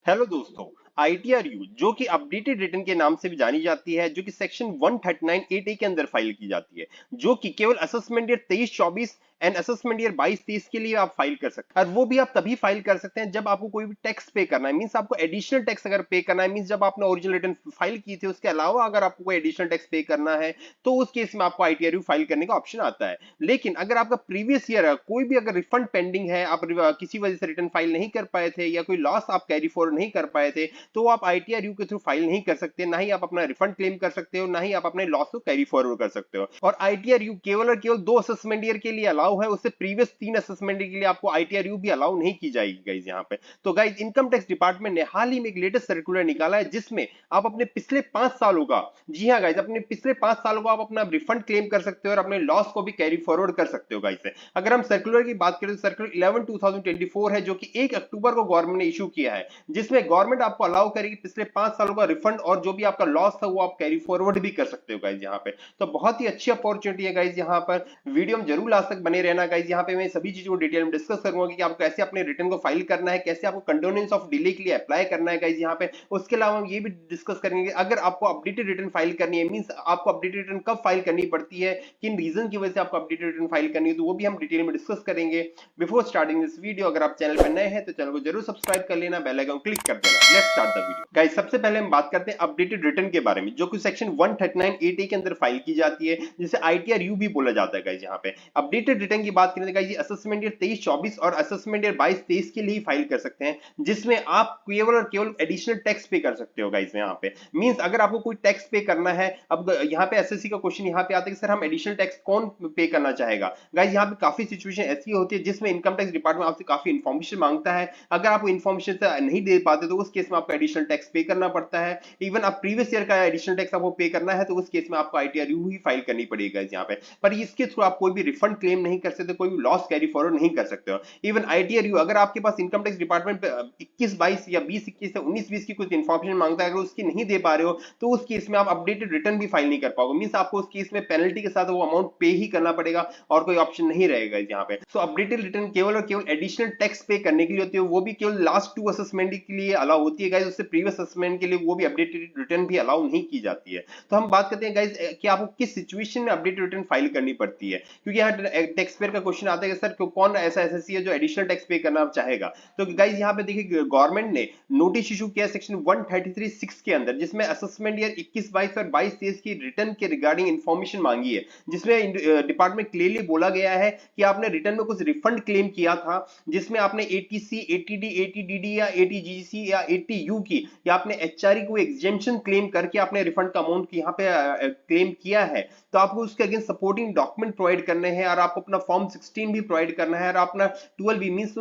Hello दोस्तों। आईटीआरयू जो कि अपडेटेड रिटर्न के नाम से भी जानी जाती है, जो कि सेक्शन 139(8)(a) के अंदर फाइल की जाती है, जो कि केवल assessment year 23-24 and assessment year 22-23 के लिए आप फाइल कर सकते हैं। और वो भी आप तभी फाइल कर सकते हैं जब आपको कोई भी टैक्स पे करना है, मींस आपको एडिशनल टैक्स अगर पे करना है, मींस जब आपने ओरिजिनल रिटर्न फाइल की थी उसके अलावा अगर आपको कोई एडिशनल टैक्स पे करना है तो उस केस में आपको आईटीआरयू फाइल करने का ऑप्शन आता है। लेकिन अगर आपका प्रीवियस ईयर है, कोई भी अगर रिफंड पेंडिंग है, आप किसी वजह से रिटर्न फाइल नहीं कर पाए थे या कोई लॉस आप कैरी फॉरवर्ड नहीं कर पाए थे, तो आप आईटीआरयू के थ्रू फाइल नहीं कर सकते, ना ही आप अपना रिफंड क्लेम कर सकते हो, ना ही आप अपने लॉस को कैरी फॉरवर्ड कर सकते हो। और आईटीआरयू केवल और केवल 2 असेसमेंट ईयर के लिए अलाउ है, उससे प्रीवियस 3 असेसमेंट ईयर के लिए आपको आईटीआरयू भी अलाउ नहीं की जाएगी गाइस यहाँ पे। तो गाइस इनकम टैक्स डिपार्टमेंट ने हाल ही में एक लेटेस्ट सर्कुलर निकाला है जिसमें आप अपने पिछले 5 सालों का, जी हाँ गाइस, अपने पिछले 5 सालों का आप अपना रिफंड क्लेम कर सकते हो और अपने लॉस को भी कैरी फॉरवर्ड कर सकते हो गाइस। अगर हम सर्कुलर की बात करें तो सर्कुलर 11/2024 है, जो कि 1 अक्टूबर को गवर्नमेंट ने इशू किया है, जिसमें गवर्नमेंट आपको अलाउ करेगी पिछले 5 सालों का रिफंड और जो भी आपका लॉस था वो आप कैरी फॉरवर्ड भी कर सकते हो गाइस यहाँ पे। तो बहुत ही अच्छी अपॉर्चुनिटी है गाइस यहाँ पर। वीडियो में जरूर लास्ट तक बने रहना गाइस, यहाँ पे मैं सभी चीजों को डिटेल में डिस्कस करूंगा कि आपको कैसे अपने रिटर्न को फाइल करना है, कैसे आपको कंडोनेंस ऑफ डिले के लिए अप्लाई करना है गाइस यहाँ पे। उसके अलावा हम ये भी डिस्कस करेंगे अगर आपको अपडेटेड रिटर्न फाइल करनी है, मींस आपको अपडेटेड रिटर्न कब फाइल करनी पड़ती है, किन रीजन की वजह से आपको अपडेटेड रिटर्न फाइल करनी है, तो वो भी हम डिटेल में डिस्कस करेंगे। बिफोर स्टार्टिंग दिस वीडियो, अगर आप चैनल पर नए हैं तो चैनल को जरूर सब्सक्राइब कर लेना, बेल आइकन क्लिक कर देना। Let's start the video guys. सबसे पहले हम बात करते हैं अपडेटेड रिटर्न के बारे में, जो कि सेक्शन 139(8)(a) के अंदर फाइल की जाती है, जिसे आईटीआरयू भी बोला जाता है गाइस यहाँ पे। अपडेटेड रिटर्न की बात करें तो गाइस ये असेसमेंट ईयर 23-24 और असेसमेंट ईयर 22-23 के लिए फाइल कर सकते हैं, जिसमें आप केवल और केवल एडिशनल टैक्स पे कर सकते हो गाइस यहाँ पे। मींस अगर आपको कोई टैक्स पे करना है, अब यहाँ पे एसएससी का क्वेश्चन यहाँ पे आता है कि सर हम एडिशनल टैक्स कौन पे करना चाहेगा। गाइस यहाँ पे काफी सिचुएशन ऐसी होती है जिसमें इनकम टैक्स डिपार्टमेंट आपसे काफी इंफॉर्मेशन मांगता है। अगर आप इन्फॉर्मेशन नहीं दे पाते तो उस केस में आपको एडिशनल टैक्स पे करना पड़ता है। इवन आप प्रीवियस ईयर का एडिशनल टैक्स आपको पे करना है तो उस केस में आपको आईटीआरयू ही फाइल करनी पड़ेगी यहाँ पे। पर इसके थ्रू आप कोई भी रिफंड क्लेम नहीं कर सकते, कोई भी लॉस कैरी फॉरवर्ड नहीं कर सकते हो। इवन आईटीआरयू अगर आपके पास इनकम टैक्स डिपार्टमेंट 21-22 या 20-21 या 19-20 की कुछ इन्फॉर्मेशन मांगता है, अगर उसकी नहीं दे पा रहे हो तो उस केस में आप अपडेटेड रिटर्न भी फाइल नहीं कर पाओगे। मींस आपको उस केस में पेनल्टी के साथ वो अमाउंट पे ही करना पड़ेगा और कोई ऑप्शन नहीं रहेगा यहाँ पे। सो अपडेटेड रिटर्न केवल और केवल एडिशनल टैक्स पे करने के लिए होती है, वो भी केवल लास्ट 2 असेसमेंट के लिए अलाउ होती है गाइस। उससे प्रीवियस असेसमेंट के लिए वो भी अपडेटेड रिटर्न भी अलाउ नहीं की जाती है। तो हम बात करते हैं गाइस कि आपको किस सिचुएशन में अपडेटेड रिटर्न फाइल करनी पड़ती है, क्योंकि यहाँ टैक्स पेयर का क्वेश्चन आता है कि सर कौन ऐसा एसएससी है जो एडिशनल टैक्स पे करना चाहेगा। तो गाइस यहाँ पे देखिए गवर्नमेंट ने नोटिस इशू किया सेक्शन 133(6) के अंदर, जिसमें असेसमेंट ईयर 21-22 और 22-23 की रिटर्न के रिगार्डिंग इंफॉर्मेशन मांगी है, जिसमें डिपार्टमेंट क्लियरली बोला गया है कि आपने रिटर्न में कुछ रिफंड क्लेम किया था, जिसमें आपने एटीसी, एटीडी, एटीडीडी या एटीजीसी या एटीयू की, या आपने एचआरई को एग्जेम्पशन क्लेम करके आपने रिफंड का अमाउंट यहाँ पे क्लेम किया है, तो आपको उसके अगेंस्ट सपोर्टिंग डॉक्यूमेंट प्रोवाइड करने हैं और आपको अपना फॉर्म 16 भी प्रोवाइड करना है और अपना 12 भी। मींस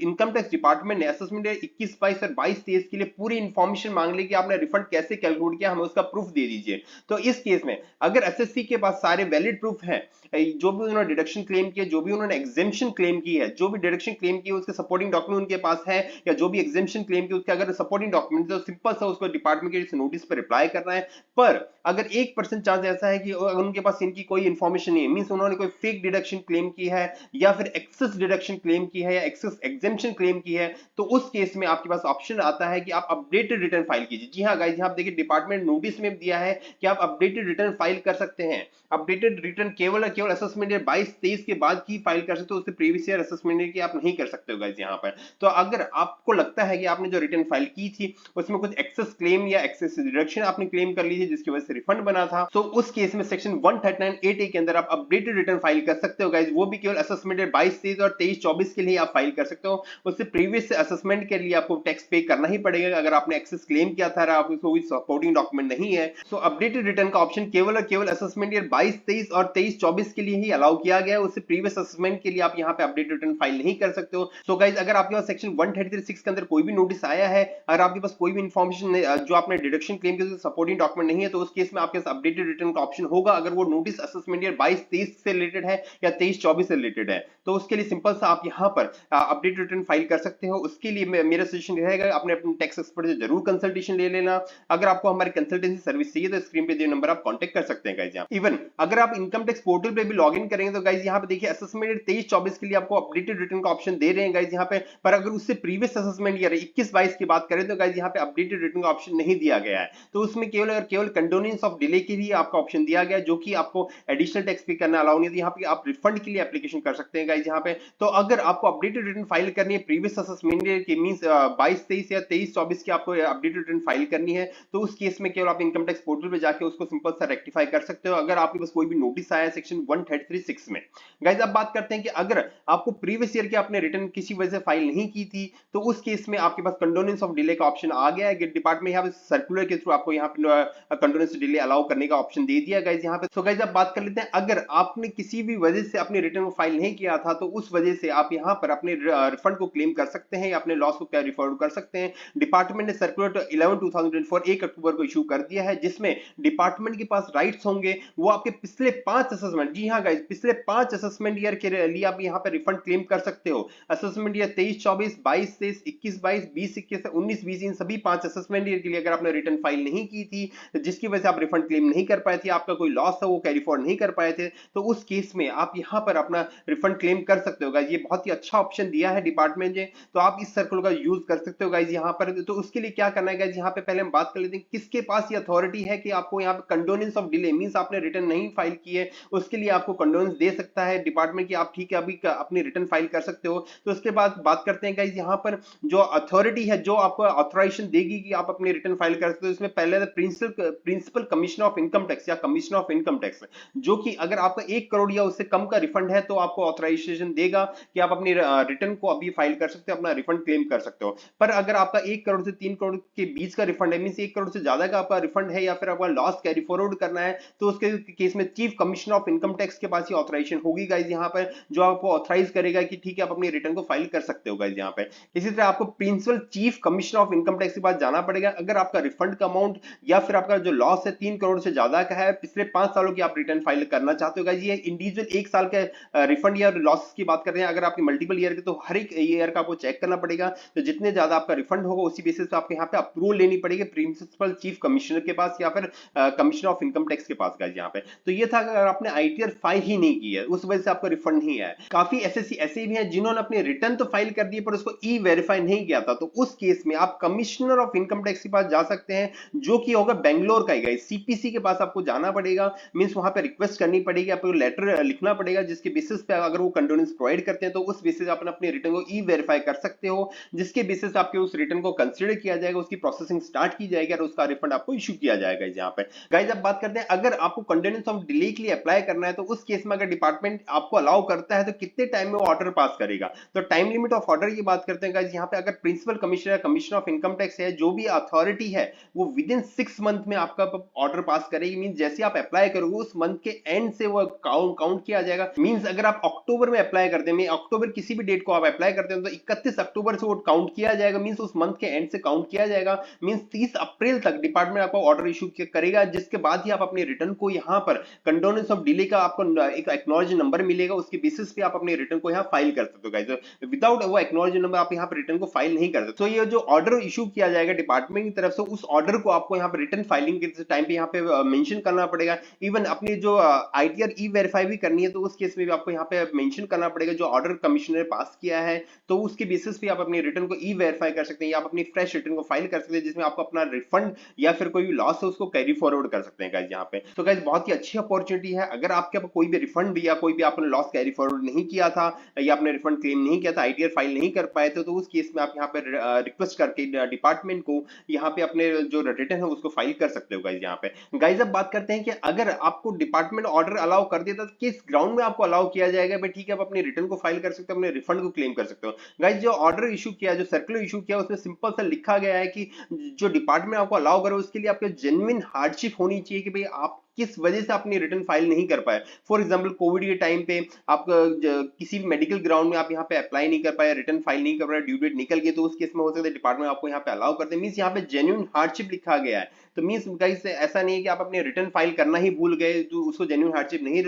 इनकम टैक्स डिपार्टमेंट ने असेसमेंट ईयर 21-22 और 22-23 के लिए पूरी इंफॉर्मेशन मांग ली कि आपने रिफंड कैसे कैलकुलेट किया, हमें उसका प्रूफ दे दीजिए। तो इस केस में अगर एसएससी के पास सारे वैलिड प्रूफ हैं, जो भी उन्होंने डिडक्शन क्लेम किया, जो भी उन्होंने एग्जेम्पशन क्लेम की है, जो भी डिडक्शन क्लेम की है उसके सपोर्टिंग डॉक्यूमेंट उनके पास है, या जो भी एग्जेम्पशन क्लेम की उसके अगर सपोर्टिंग डॉक्यूमेंट, तो सिंपल सा उसको डिपार्टमेंट के नोटिस पर रिप्लाई करना है। पर अगर 1% चांस ऐसा है कि उनके पास इनकी कोई इंफॉर्मेशन नहीं है, मींस उन्होंने कोई फेक डिडक्शन क्लेम की है या फिर एक्सेस डिडक्शन क्लेम की है या एक्सेस एग्जेम्पशन क्लेम की है, तो उस केस में आपके पास ऑप्शन आता है कि आप अपडेटेड रिटर्न फाइल कीजिए। जी हाँ गाइस, यहाँ आप देखिए डिपार्टमेंट नोटिस में दिया है कि आप अपडेटेड रिटर्न फाइल कर सकते हैं। अपडेटेड रिटर्न केवल और केवल असेसमेंट ईयर 22-23 के बाद की फाइल कर सकते हो, उससे प्रीवियस ईयर असेसमेंट ईयर की आप नहीं कर सकते हो गाइस यहाँ पर। तो अगर आपको लगता है कि आपने जो रिटर्न फाइल की थी उसमें कुछ एक्सेस क्लेम या एक्सेस डिडक्शन आपने क्लेम कर ली थी जिसकी वजह से रिफंड बना था, तो उस केस में सेक्शन 139(8)(a) के अंदर आप अपडेटेड रिटर्न फाइल कर सकते हो गाइस। वो भी केवल असेसमेंट ईयर 22-23 और 23-24 के लिए आप फाइल कर सकते हो। उससे प्रीवियस असेसमेंट के लिए आपको टैक्स पे करना ही पड़ेगा अगर आपने एक्सेस क्लेम किया था और आपको कोई सपोर्टिंग डॉक्यूमेंट नहीं है। सो अपडेटेड रिटर्न का ऑप्शन केवल और केवल असेसमेंट ईयर 22-23 और 23-24 के लिए ही अलाउ किया गया है। उससे प्रीवियस असेसमेंट के लिए आप यहाँ पे अपडेटेड रिटर्न फाइल नहीं कर सकते हो। सो गाइस, अगर आपके पास सेक्शन 133(6) के अंदर कोई भी नोटिस आया है, अगर आपके पास कोई भी इंफॉर्मेशन जो आपने डिडक्शन क्लेम की सपोर्टिंग डॉक्यूमेंट नहीं है, तो उस केस में आपके पास अपडेटेड रिटर्न का ऑप्शन होगा। अगर वो नोटिस असेसमेंट ईयर 22-23 से रिलेटेड है या 23-24 से रिलेटेड है, तो उसके लिए सिंपल सा आप यहाँ पर अपडेटेड रिटर्न फाइल कर सकते हो। उसके लिए मेरा सजेशन रहेगा अपने टैक्स एक्सपर्ट से जरूर कंसल्टेशन ले लेना। अगर आपको हमारी कंसल्टेंसी सर्विस चाहिए तो स्क्रीन पे दिए नंबर आप कांटेक्ट कर सकते हैं गाइस। यहाँ इवन अगर आप इनकम टैक्स पोर्टल पे भी लॉगिन करेंगे तो गाइस यहाँ पे देखिए असेसमेंट ईयर 23-24 के लिए आपको अपडेटेड रिटर्न का ऑप्शन दे रहे हैं गाइस यहाँ पे। पर अगर उससे प्रीवियस असेसमेंट ईयर 21-22 की बात करें तो गाइस यहाँ पे अपडेटेड रिटर्न का ऑप्शन नहीं दिया गया है, तो उसमें केवल कंडोनेंस ऑफ डिले के लिए आपका ऑप्शन दिया गया है, जो कि आपको एडिशनल टैक्स पे करना अलाउ नहीं है। यहाँ पे आप रिफंड के लिए एप्लीकेशन कर सकते हैं गाइस यहाँ पे। तो अगर आपको अपडेटेड रिटर्न फाइल करनी है प्रीवियस असेसमेंट ईयर की, मींस 22-23 या 23-24 की आपको अपडेटेड रिटर्न फाइल करनी है, तो उस केस में केवल आप इनकम टैक्स पोर्टल पे जाके उसको सिंपल सा रेक्टिफाई कर सकते हो, अगर आपके पास कोई भी नोटिस आया है सेक्शन 133(6) में। गाइस अब बात करते हैं कि अगर आपको प्रीवियस ईयर के आपने रिटर्न किसी वजह से फाइल नहीं की थी, तो उस केस में आपके पास कंडोनेंस ऑफ डिले का ऑप्शन आ गया है। डिपार्टमेंट यहाँ पे सर्कुलर के थ्रू आपको यहाँ पे कंडोनेंस डिले अलाउ करने का ऑप्शन दे दिया गाइस यहाँ पे। तो गाइस अब बात कर लेते हैं, अगर आपने किसी भी वजह से अपने रिटर्न को फाइल नहीं किया था, तो उस वजह से आप यहाँ पर अपने रिफंड को क्लेम कर सकते हैं या अपने लॉस को कैरी फॉरवर्ड कर सकते हैं। डिपार्टमेंट ने सर्कुलर 11/2024 1 अक्टूबर को इशू कर दिया है, जिसमें डिपार्टमेंट के पास राइट्स होंगे वो आपके पिछले 5 असेसमेंट, जी हाँ गाइस, पिछले 5 असेसमेंट ईयर के लिए आप यहाँ पर रिफंड क्लेम कर सकते हो। असेसमेंट ईयर 23-24, 22-23, 21-22, 20-21, 19-20, इन सभी 5 असेसमेंट ईयर के लिए अगर आपने रिटर्न फाइल नहीं की थी, जिसकी वजह से आप रिफंड क्लेम नहीं कर पाए थे, आपका कोई लॉस था वो कैरी फॉरवर्ड नहीं कर पाए थे, तो उस केस में आप यहाँ पर अपना रिफंड क्लेम कर सकते हो गाइस। ये बहुत ही अच्छा ऑप्शन दिया है डिपार्टमेंट ने, तो आप इस सर्कुलर का यूज कर सकते हो गाइस यहाँ पर। तो उसके लिए क्या करना है गाइस, यहाँ पे पहले हम बात कर लेते हैं किसके पास ये अथॉरिटी है कि आपको यहाँ पे कंडोनेंस ऑफ डिले, मींस आपने रिटर्न नहीं फाइल की है, उसके लिए आपको कंडोनेंस दे सकता है डिपार्टमेंट की, आप ठीक है अभी अपनी रिटर्न फाइल कर सकते हो। तो उसके बाद बात करते हैं गाइस यहाँ पर जो अथॉरिटी है जो आपको ऑथराइजेशन देगी कि आप अपनी रिटर्न फाइल कर सकते हो, इसमें पहले principal commissioner of income tax या कमिश्नर ऑफ इनकम टैक्स, जो कि अगर आपका 1 करोड़ या उससे कम का रिफंड है तो आपको ऑथराइजेशन देगा कि आप अपनी रिटर्न को अभी फाइल कर सकते हो, अपना रिफंड क्लेम कर सकते हो। पर अगर आपका 1 करोड़ से 3 करोड़ के बीच का रिफंड है, मींस 1 करोड़ से ज्यादा का आपका रिफंड है या फिर आपका लॉस कैरी फॉरवर्ड करना है, तो उसके केस में chief commissioner of income tax के पास ही ऑथराइजेशन होगी गाइस यहाँ पर, जो आपको ऑथराइज करेगा कि ठीक है आप अपनी रिटर्न को फाइल कर सकते हो गाइस यहाँ पे। इसी तरह आपको principal chief commissioner of income tax के पास जाना पड़ेगा अगर आपका रिफंड का अमाउंट या फिर आपका जो लॉस है 3 करोड़ से ज्यादा का है, पिछले 5 सालों की आप रिटर्न फाइल करना चाहते हो गाइस। ये इंडिविजुअल 1 साल के रिफंड या लॉस की बात कर रहे हैं, अगर आपकी मल्टीपल ईयर के तो हर एक ईयर का आपको चेक करना पड़ेगा, तो जितने ज्यादा आपका रिफंड होगा उसी बेसिस पे आपको यहाँ पे अप्रूवल लेनी पड़ेगी प्रिंसिपल चीफ कमिश्नर के पास या फिर कमिश्नर ऑफ इनकम टैक्स के पास गाइस यहाँ पे। तो ये था अगर आपने आईटीआर फाइल ही नहीं की है उस वजह से आपको रिफंड नहीं आया। काफी एसएससी ऐसे भी हैं जिन्होंने अपने रिटर्न तो फाइल कर दिए पर उसको ई वेरीफाई नहीं किया था, तो उस केस में आप कमिश्नर ऑफ इनकम टैक्स के पास जा सकते हैं, जो कि होगा बेंगलोर का ही गाइस। सीपीसी के पास आपको जाना पड़ेगा, मींस वहां पे रिक्वेस्ट करनी पड़ेगी, आपको लेटर लिखना पड़ेगा जिसके बेसिस पे अगर वो कंडोनेंस प्रोवाइड करते हैं तो उस बेसिस आप अपने रिटर्न को ई वेरीफाई कर सकते हो, जिसके बेसिस आपके उस रिटर्न को कंसीडर किया जाएगा, उसकी प्रोसेसिंग स्टार्ट की जाएगी और उसका रिफंड आपको इशू किया जाएगा यहाँ पे। गाइस अब बात करते हैं अगर आपको कंडोनेंस ऑफ डिले के लिए अप्लाई करना है, तो उस केस में अगर डिपार्टमेंट आपको अलाउ करता है तो कितने टाइम में वो ऑर्डर पास करेगा। तो टाइम लिमिट ऑफ ऑर्डर की बात करते हैं गाइस यहाँ पे, अगर प्रिंसिपल कमिश्नर या कमिश्नर ऑफ इनकम टैक्स है, जो भी अथॉरिटी है, वो विद इन 6 मंथ में आपका ऑर्डर पास करेगी। मींस जैसे आप अप्लाई करोगे उस मंथ के एंड से वो काउंट किया जाएगा। मींस अगर आप अक्टूबर में अप्लाई करते हैं, अक्टूबर किसी भी डेट को आप अप्लाई करते हैं तो 31 अक्टूबर से वो काउंट किया जाएगा, मींस उस मंथ के एंड से काउंट किया जाएगा। मींस 30 अप्रैल तक डिपार्टमेंट आपको ऑर्डर इशू करेगा, जिसके बाद ही आप अपने रिटर्न को यहाँ पर कंडोनेंस ऑफ डिले का आपको एक एक्नॉलेज नंबर मिलेगा, उसके बेसिस पे आप अपने रिटर्न को यहाँ फाइल कर सकते हो गाइस। विदाउट वो एक्नॉलेज नंबर आप यहाँ पर रिटर्न को फाइल नहीं कर सकते। तो ये जो ऑर्डर इशू किया जाएगा डिपार्टमेंट की तरफ से, उस ऑर्डर को आपको यहाँ पर रिटर्न फाइलिंग के टाइम पे यहाँ पे मेंशन करना पड़ेगा। इवन अपनी जो आईटीआर ई वेरीफाई भी करनी है तो उस केस में भी आपको यहाँ पे मेंशन करना पड़ेगा जो ऑर्डर कमिश्नर ने पास किया है, तो उसके बेसिस पे आप अपनी रिटर्न को ई वेरीफाई कर सकते हैं या आप अपनी फ्रेश रिटर्न को फाइल कर सकते हैं, जिसमें आपको अपना रिफंड या फिर कोई भी लॉस है उसको कैरी फॉरवर्ड कर सकते हैं गाइस यहाँ पे। तो गाइस बहुत ही अच्छी अपॉर्चुनिटी है, अगर आपके पास कोई भी रिफंड या कोई भी आपने लॉस कैरी फॉरवर्ड नहीं किया था या आपने रिफंड क्लेम नहीं किया था, आईटीआर फाइल नहीं कर पाए थे, तो उस केस में आप यहाँ पे रिक्वेस्ट करके डिपार्टमेंट को यहाँ पे अपने जो रिटर्न है उसको फाइल कर सकते हो गाइस यहाँ पे। गाइस अब बात करते हैं कि अगर आपको डिपार्टमेंट ऑर्डर अलाउ कर देता तो किस ग्राउंड में आपको अलाउ किया जाएगा। भाई ठीक है, आप अपने रिटर्न को फाइल कर सकते हो, अपने रिफंड को क्लेम कर सकते हो। गाइस जो ऑर्डर इशू किया, जो सर्कुलर इशू किया, उसमें सिंपल सा लिखा गया है कि जो डिपार्टमेंट आपको अलाउ करे उसके लिए आपके जेन्युइन हार्डशिप होनी चाहिए कि भाई आप किस वजह से अपनी रिटर्न फाइल नहीं कर पाए। फॉर एग्जांपल कोविड के टाइम पे आप किसी भी मेडिकल ग्राउंड में आप यहाँ पे अप्लाई नहीं कर पाए, रिटर्न फाइल नहीं कर पाए, ड्यू डेट निकल गई, तो उस केस में हो सकता है डिपार्टमेंट आपको यहाँ पे अलाउ करते हैं। मींस यहाँ पे जेन्युइन हार्डशिप लिखा गया है, तो मींस गाइस ऐसा नहीं है कि आप अपने रिटर्न फाइल करना ही भूल गए तो उसको जेन्युइन हार्डशिप नहीं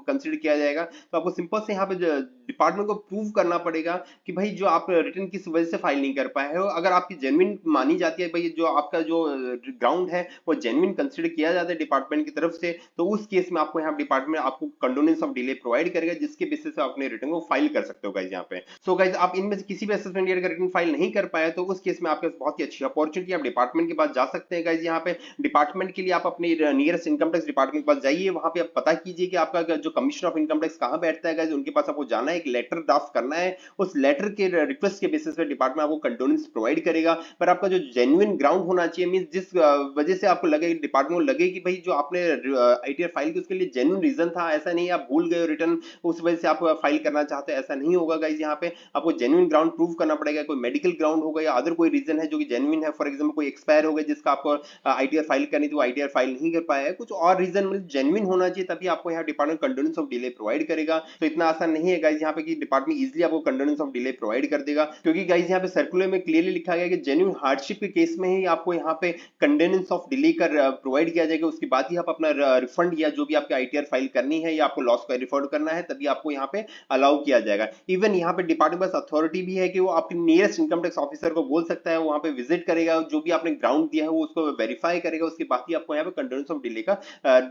कंसीडर किया जाएगा। तो आपको सिंपल से यहाँ पे डिपार्टमेंट को प्रूव करना पड़ेगा कि भाई जो आप रिटर्न किस वजह से फाइल नहीं कर पाए हो। अगर आपकी जेन्युइन मानी जाती है, भाई जो आपका जो ग्राउंड है वो जेन्युइन कंसीडर किया जाता है डिपार्टमेंट की तरफ तरफ से, तो उस केस में आपको यहाँ डिपार्टमेंट आपको कंडोनेंस ऑफ डिले प्रोवाइड करेगा, जिसके बेसिस पे आप अपने रिटर्न को फाइल कर सकते हो गाइज यहाँ पे। सो गाइज आप इनमें से किसी भी असेसमेंट ईयर का रिटर्न फाइल नहीं कर पाए तो उस केस में आपके पास बहुत ही अच्छी अपॉर्चुनिटी, आप डिपार्टमेंट के पास जा सकते हैं गाइज। यहाँ पे डिपार्टमेंट के लिए आप अपने नियरेस्ट इनकम टैक्स डिपार्टमेंट के पास जाइए, वहां पे आप पता कीजिए कि आपका जो कमिश्नर ऑफ इनकम टैक्स कहाँ बैठता है गाइज, उनके पास आपको जाना है, एक लेटर ड्राफ्ट करना है, उस लेटर के रिक्वेस्ट के बेसिस पे डिपार्टमेंट आपको कंडोनेंस प्रोवाइड करेगा। पर आपका जो जेन्युइन ग्राउंड होना चाहिए, मींस जिस वजह से आपको लगे, डिपार्टमेंट को लगे कि भाई जो आपने आईटीआर फाइल की उसके लिए जेन्युइन रीजन था, ऐसा नहीं आप भूल गए रिटर्न उस वजह से आप फाइल करना चाहते हैं, ऐसा नहीं होगा गाइज। यहाँ पे आपको जेन्युइन ग्राउंड प्रूव करना पड़ेगा, कोई मेडिकल ग्राउंड होगा या अदर कोई रीजन है जो कि जेन्युइन है, फॉर एग्जाम्पल कोई एक्सपायर हो गया जिसका आपको आईटीआर फाइल करनी थी, वो आईटीआर फाइल नहीं कर पाया है, कुछ और रीजन जेन्युइन होना चाहिए, तभी आपको यहाँ डिपार्टमेंट कंडोनेंस ऑफ डिले प्रोवाइड करेगा। तो इतना आसान नहीं है गाइज यहाँ पे कि डिपार्टमेंट इजीली आपको कंडोनेंस ऑफ डिले प्रोवाइड कर देगा, क्योंकि गाइज यहाँ पे सर्कुलर में क्लियरली लिखा गया कि जेन्युइन हार्डशिप के केस में ही आपको यहाँ पे कंडोनेंस ऑफ डिले कर प्रोवाइड किया जाएगा, उसके बाद ही आप अपना रिफंड या जो भी आपके आईटीआर फाइल करनी है या आपको लॉस का रिफंड करना है, तभी आपको यहाँ पे अलाउ किया जाएगा। इवन यहाँ पे डिपार्टमेंट पास अथॉरिटी भी है कि वो आपके नियरेस्ट इनकम टैक्स ऑफिसर को बोल सकता है, वहां पे विजिट करेगा, जो भी आपने ग्राउंड दिया है वो उसको वेरीफाई करेगा, उसके बाद ही आपको यहाँ पे कंडोनेंस ऑफ डिले का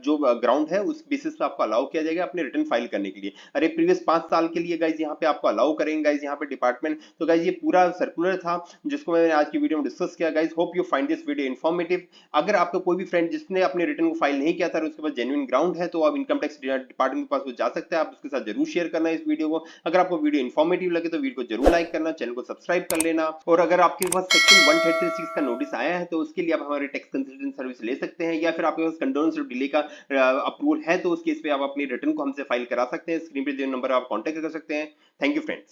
जो ग्राउंड है उस बेसिस पे आपको अलाउ किया जाएगा अपने रिटर्न फाइल करने के लिए। अरे प्रीवियस 5 साल के लिए गाइज यहाँ पे आपको अलाउ करेंगे गाइज यहाँ पे डिपार्टमेंट। तो गाइज ये पूरा सर्कुलर था जिसको मैंने आज की वीडियो में डिस्कस किया guys. Hope you find this video informative. अगर आपका कोई भी फ्रेंड जिसने अपने रिटर्न को फाइल नहीं किया था और उसके पास जेन्युइन ग्राउंड है, तो आप इनकम टैक्स डिपार्टमेंट के पास वो जा सकते हैं, आप उसके साथ जरूर शेयर करना इस वीडियो को। अगर आपको वीडियो इन्फॉर्मेटिव लगे तो वीडियो को जरूर लाइक करना, चैनल को सब्सक्राइब कर लेना, और अगर आपके पास सेक्शन 136 का नोटिस आया है तो उसके लिए आप हमारे टैक्स कंसल्टेंट सर्विस ले सकते हैं, या फिर आपके पास कंडोनेंस ऑफ डिले का अप्रूवल है तो उस केस पे आप अपनी रिटर्न को हमसे फाइल करा सकते हैं। स्क्रीन पे जो नंबर आप कांटेक्ट कर सकते हैं। Thank you friends.